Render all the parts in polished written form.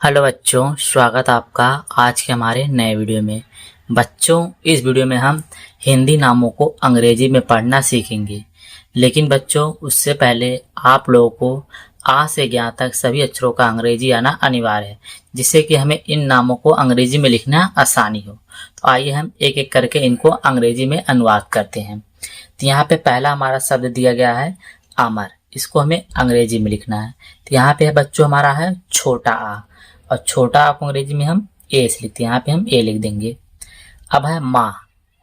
Hello बच्चों, स्वागत आपका आज के हमारे नए वीडियो में। बच्चों, इस वीडियो में हम हिंदी नामों को अंग्रेजी में पढ़ना सीखेंगे। लेकिन बच्चों, उससे पहले आप लोगों को आ से ज्ञा तक सभी अक्षरों का अंग्रेजी आना अनिवार्य है, जिससे कि हमें इन नामों को अंग्रेजी में लिखना आसानी हो। तो आइए हम एक एक करके इनको अंग्रेजी में अनुवाद करते हैं। तो यहाँ पे पहला हमारा शब्द दिया गया है अमर। इसको हमें अंग्रेजी में लिखना है। तो यहाँ पे बच्चों हमारा है छोटा आ, और छोटा आ को अंग्रेजी में हम ए से लिखते हैं। यहाँ पे हम ए लिख देंगे। अब है माँ,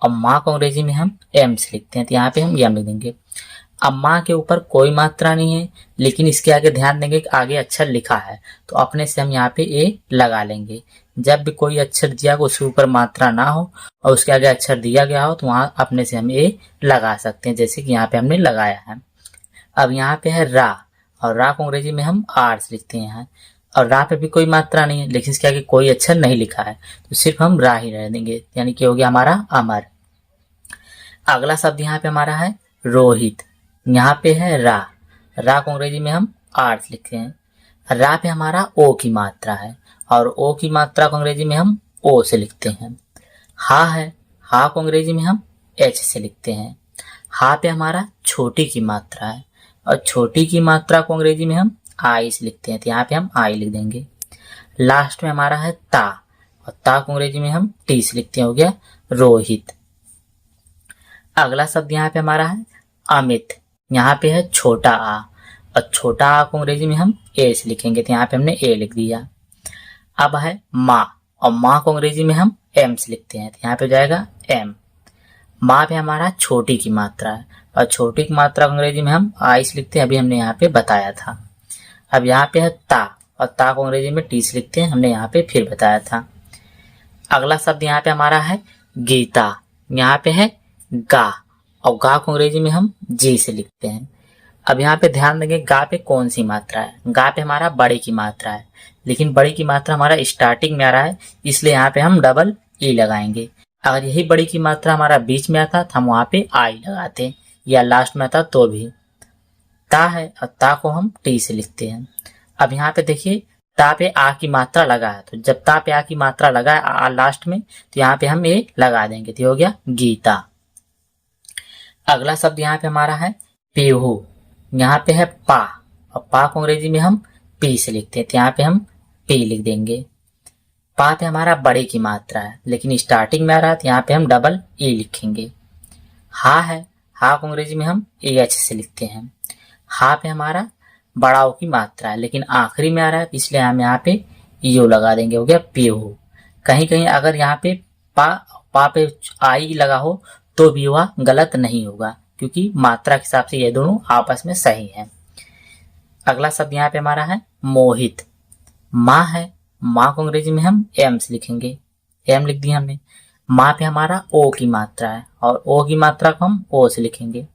और माँ को अंग्रेजी में हम एम से लिखते हैं। तो यहाँ पे हम एम लिख देंगे। अब माँ के ऊपर कोई मात्रा नहीं है, लेकिन इसके आगे ध्यान देंगे कि आगे अक्षर लिखा है, तो अपने से हम यहाँ पे ए लगा लेंगे। जब भी कोई अक्षर दिया हो उसके ऊपर मात्रा ना हो और उसके आगे अक्षर दिया गया हो, तो वहां अपने से हम ए लगा सकते हैं, जैसे कि यहाँ पे हमने लगाया है। अब यहाँ पे है रा, और रा को अंग्रेजी में हम आर से लिखते हैं। और रा पे भी कोई मात्रा नहीं है, लेकिन इसके आगे कोई अक्षर नहीं लिखा है, तो सिर्फ हम रा ही रह देंगे, यानी कि हो गया हमारा अमर। अगला शब्द यहाँ पे हमारा है रोहित। यहाँ पे है रा, रा को अंग्रेजी में हम आर से लिखते हैं। रा पे हमारा ओ की मात्रा है, और ओ की मात्रा को अंग्रेजी में हम ओ से लिखते हैं। हा है, हा को अंग्रेजी में हम एच से लिखते हैं। हा पे हमारा छोटी की मात्रा है, और छोटी की मात्रा को अंग्रेजी में हम आई से लिखते हैं। तो यहाँ पे हम आई लिख देंगे। लास्ट में हमारा है ता, और ता को अंग्रेजी में हम टी से लिखते हैं। हो गया रोहित। अगला शब्द यहाँ पे हमारा है अमित। यहाँ पे है छोटा आ, और छोटा आ को अंग्रेजी में हम ए से लिखेंगे। तो यहाँ पे हमने ए लिख दिया। अब है माँ, और माँ को अंग्रेजी में हम एम से लिखते हैं। तो यहाँ पे हो जाएगा एम। माँ पे हमारा छोटी की मात्रा है, और छोटी की मात्रा को अंग्रेजी में हम आई से लिखते हैं। अभी हमने यहाँ पे बताया था। अब यहाँ पे है ता, और ता को अंग्रेजी में टी से लिखते हैं। हमने यहाँ पे फिर बताया था। अगला शब्द यहाँ पे हमारा है गीता। यहाँ पे है गा, और गा को अंग्रेजी में हम जी से लिखते हैं। अब यहाँ पे ध्यान देंगे गा पे कौन सी मात्रा है। गा पे हमारा बड़े की मात्रा है, लेकिन बड़ी की मात्रा हमारा स्टार्टिंग में आ रहा है, इसलिए यहाँ पे हम डबल ई लगाएंगे। अगर यही बड़ी की मात्रा हमारा बीच में आता तो हम वहां पे आई लगाते, या लास्ट में आता तो भी। ता है, और ता को हम टी से लिखते हैं। अब यहाँ पे देखिए ता पे आ की मात्रा लगा है, तो जब ता पे आ की मात्रा लगा है आ लास्ट में, तो यहाँ पे हम ए लगा देंगे। तो हो गया गीता। अगला शब्द यहाँ पे हमारा है पीहू। यहाँ पे है पा, और पा को अंग्रेजी में हम पी से लिखते हैं। तो यहाँ पे हम पी लिख देंगे। पा पे हमारा बड़े की मात्रा है, लेकिन स्टार्टिंग में आ रहा है, तो यहाँ पे हम डबल ई लिखेंगे। हा है, हा को अंग्रेजी में हम ए एच से लिखते हैं। हा पे हमारा बड़ा ओ की मात्रा है, लेकिन आखिरी में आ रहा है, इसलिए हम यहाँ पे यू लगा देंगे। हो गया पीहू। कहीं कहीं अगर यहाँ पे पा पे आई लगा हो तो भी वह गलत नहीं होगा, क्योंकि मात्रा के हिसाब से ये दोनों आपस में सही हैं। अगला शब्द यहाँ पे हमारा है मोहित। माँ है, माँ को अंग्रेजी में हम एम से लिखेंगे। एम लिख दिया हमने। माँ पे हमारा ओ की मात्रा है, और ओ की मात्रा को हम ओ से लिखेंगे।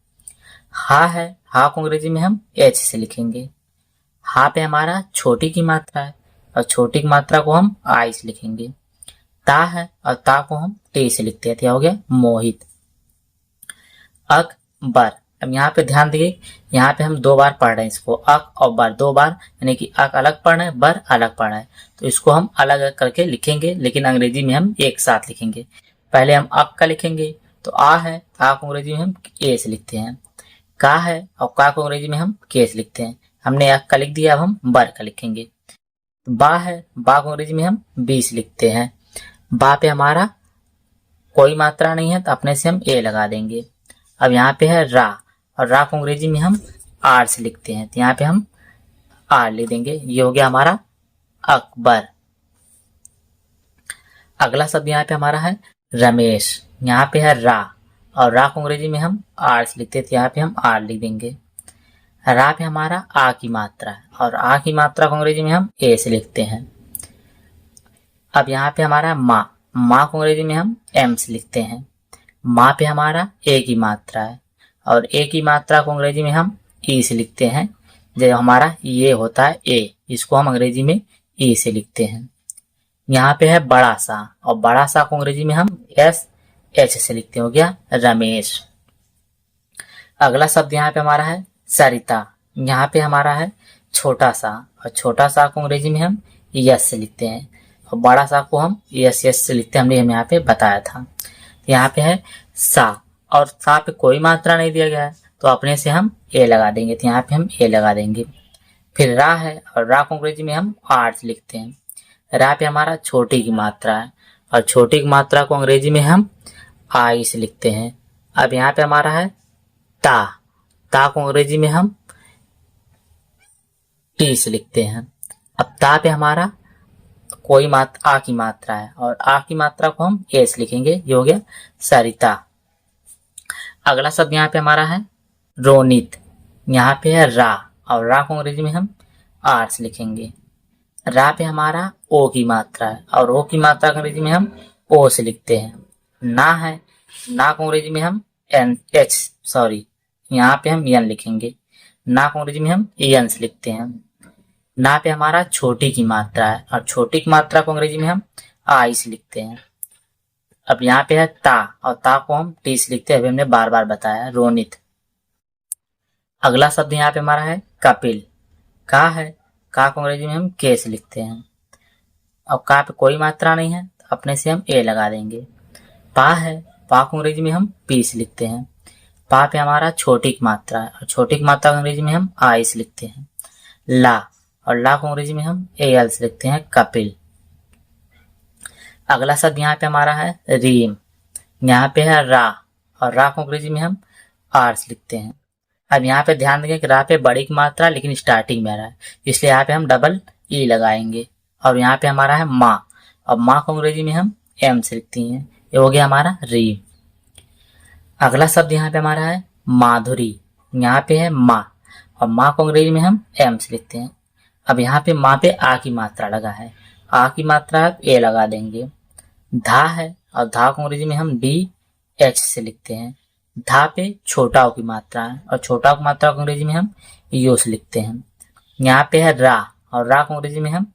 हा है, हा को अंग्रेजी में हम एच से लिखेंगे। हा पे हमारा छोटी की मात्रा है, और छोटी की मात्रा को हम आई से लिखेंगे। ता है, और ता को हम टी से लिखते हैं। तो हो गया मोहित। अकबर। अब यहाँ पे ध्यान दीजिए, यहाँ पे हम दो बार पढ़ रहे हैं इसको, अक और बर दो बार, यानी कि अक अलग पढ़ रहे हैं, बर अलग पढ़ रहे हैं, तो इसको हम अलग अलग करके लिखेंगे, लेकिन अंग्रेजी में हम एक साथ लिखेंगे। पहले हम अक का लिखेंगे, तो आ है, आ को अंग्रेजी में हम ए से लिखते हैं। का है, और का को अंग्रेजी में हम के से लिखते हैं। हमने अक का लिख दिया, अब हम बर का लिखेंगे। बा है, बा को अंग्रेजी में हम बी से लिखते हैं। बा पे हमारा कोई मात्रा नहीं है, तो अपने से हम ए लगा देंगे। अब यहाँ पे है रा, और रा को अंग्रेजी में हम आर से लिखते हैं। तो यहाँ पे हम आर लिख देंगे। ये हो गया हमारा अकबर। अगला शब्द यहाँ पे हमारा है रमेश। यहाँ पे है रा, और रा को अंग्रेजी में हम आर से लिखते हैं। तो यहाँ पे हम आर लिख देंगे। रा पे हमारा आ की मात्रा है, और आ की मात्रा को अंग्रेजी में हम ए से लिखते हैं। अब यहाँ पे हमारा माँ, माँ को अंग्रेजी में हम एम से लिखते हैं। माँ पे हमारा ए की मात्रा है, और ए की मात्रा को अंग्रेजी में हम ई से लिखते हैं। जब हमारा ये होता है ए, इसको हम अंग्रेजी में ई से लिखते हैं। यहाँ पे है बड़ा सा, और बड़ा सा को अंग्रेजी में हम एस एच से लिखते हैं। हो गया रमेश। अगला शब्द यहाँ पे हमारा है सरिता। यहाँ पे हमारा है छोटा सा, और छोटा सा को अंग्रेजी में हम यस से लिखते हैं और बड़ा सा को हम यस यस से लिखते हैं, हमने यहाँ पे बताया था। यहाँ पे है सा और सा पे कोई मात्रा नहीं दिया गया है तो अपने से हम ए लगा देंगे, तो यहाँ पे हम ए लगा देंगे। फिर रा है और रा को अंग्रेजी में हम आर्ट लिखते हैं। रा पे हमारा छोटी की मात्रा है और छोटी की मात्रा को अंग्रेजी में हम आई से लिखते हैं। अब यहाँ पे हमारा है ता, ता को अंग्रेजी में हम टी से लिखते हैं। अब ता पे हमारा कोई मात्रा आ की मात्रा है और आ की मात्रा को हम ए से लिखेंगे, ये हो गया सरिता। अगला शब्द यहाँ पे हमारा है रोनित, यहाँ पे है रा और रा को अंग्रेजी में हम आर से लिखेंगे। रा पे हमारा ओ की मात्रा है और ओ की मात्रा को अंग्रेजी में हम ओ से लिखते हैं। ना है, ना को अंग्रेजी में हम यहाँ पे हम यन लिखेंगे, ना को अंग्रेजी में हम यन से लिखते हैं। ना पे हमारा छोटी की मात्रा है और छोटी की मात्रा को अंग्रेजी में हम आई से लिखते हैं। अब यहाँ पे है ता और ता को हम टी से लिखते हैं, अभी हमने बार बार बताया रोनित। अगला शब्द यहाँ पे हमारा है कपिल, का है, का को अंग्रेजी में हम के से लिखते हैं। अब का पे कोई मात्रा नहीं है तो अपने से हम ए लगा देंगे। पा है, पा को अंग्रेजी में हम पी से लिखते हैं। पा पे हमारा छोटी की मात्रा है और छोटी की मात्रा को अंग्रेजी में हम आई से लिखते हैं। ला और ला को अंग्रेजी में हम ए एल से लिखते हैं कपिल। अगला शब्द यहाँ पे हमारा है रीम, यहाँ पे है रा और रा को अंग्रेजी में हम आर से लिखते हैं। अब यहाँ पे ध्यान देंगे कि रा पे बड़ी की मात्रा लेकिन स्टार्टिंग में आ रहा है, इसलिए यहाँ पे हम डबल ई लगाएंगे। और यहाँ पे हमारा है माँ, अब माँ को अंग्रेजी में हम एम से लिखते हैं, ये हो गया हमारा रीम। अगला शब्द यहाँ पे हमारा है माधुरी, यहाँ पे है माँ और माँ को अंग्रेजी में हम एम से लिखते हैं। अब यहाँ पे माँ पे आ की मात्रा लगा है, आ की मात्रा ए लगा देंगे। धा है और धा को अंग्रेजी में हम डी एच से लिखते हैं। धा पे छोटा की मात्रा है और छोटा की मात्रा को अंग्रेजी में हम यू से लिखते हैं। यहाँ पे है रा और रा को अंग्रेजी में हम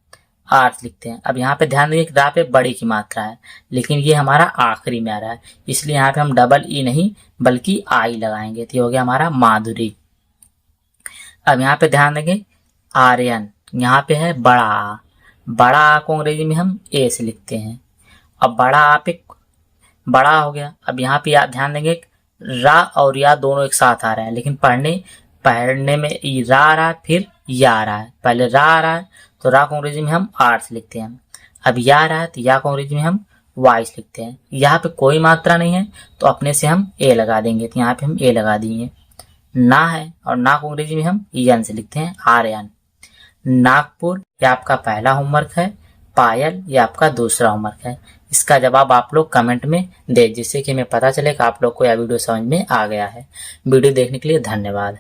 आर से लिखते हैं। अब यहाँ पे ध्यान देंगे कि रा पे बड़ी की मात्रा है लेकिन ये हमारा आखिरी में आ रहा है, इसलिए यहाँ पे हम डबल ई नहीं बल्कि आई लगाएंगे, तो ये हो गया हमारा माधुरी। अब यहाँ पे ध्यान देंगे आर्यन, यहाँ पे है बड़ा आ, बड़ा आ को अंग्रेजी में हम ए से लिखते हैं। अब बड़ा आ पे बड़ा हो गया। अब यहाँ पे ध्यान देंगे रा और या दोनों एक साथ आ रहे हैं लेकिन पढ़ने में रा आ रहा है फिर या आ रहा है। पहले रा आ रहा है तो रा को अंग्रेजी में हम आर से लिखते हैं। अब या आ रहा है तो या को अंग्रेजी में हम वाई से लिखते हैं। यहाँ पे कोई मात्रा नहीं है तो अपने से हम ए लगा देंगे, तो यहाँ पे हम ए लगा देंगे। ना है और ना को अंग्रेजी में हम यन से लिखते हैं, आर्यन। नागपुर ये आपका पहला होमवर्क है, पायल ये आपका दूसरा होमवर्क है। इसका जवाब आप लोग कमेंट में दे, जिससे कि हमें पता चले कि आप लोग को यह वीडियो समझ में आ गया है। वीडियो देखने के लिए धन्यवाद।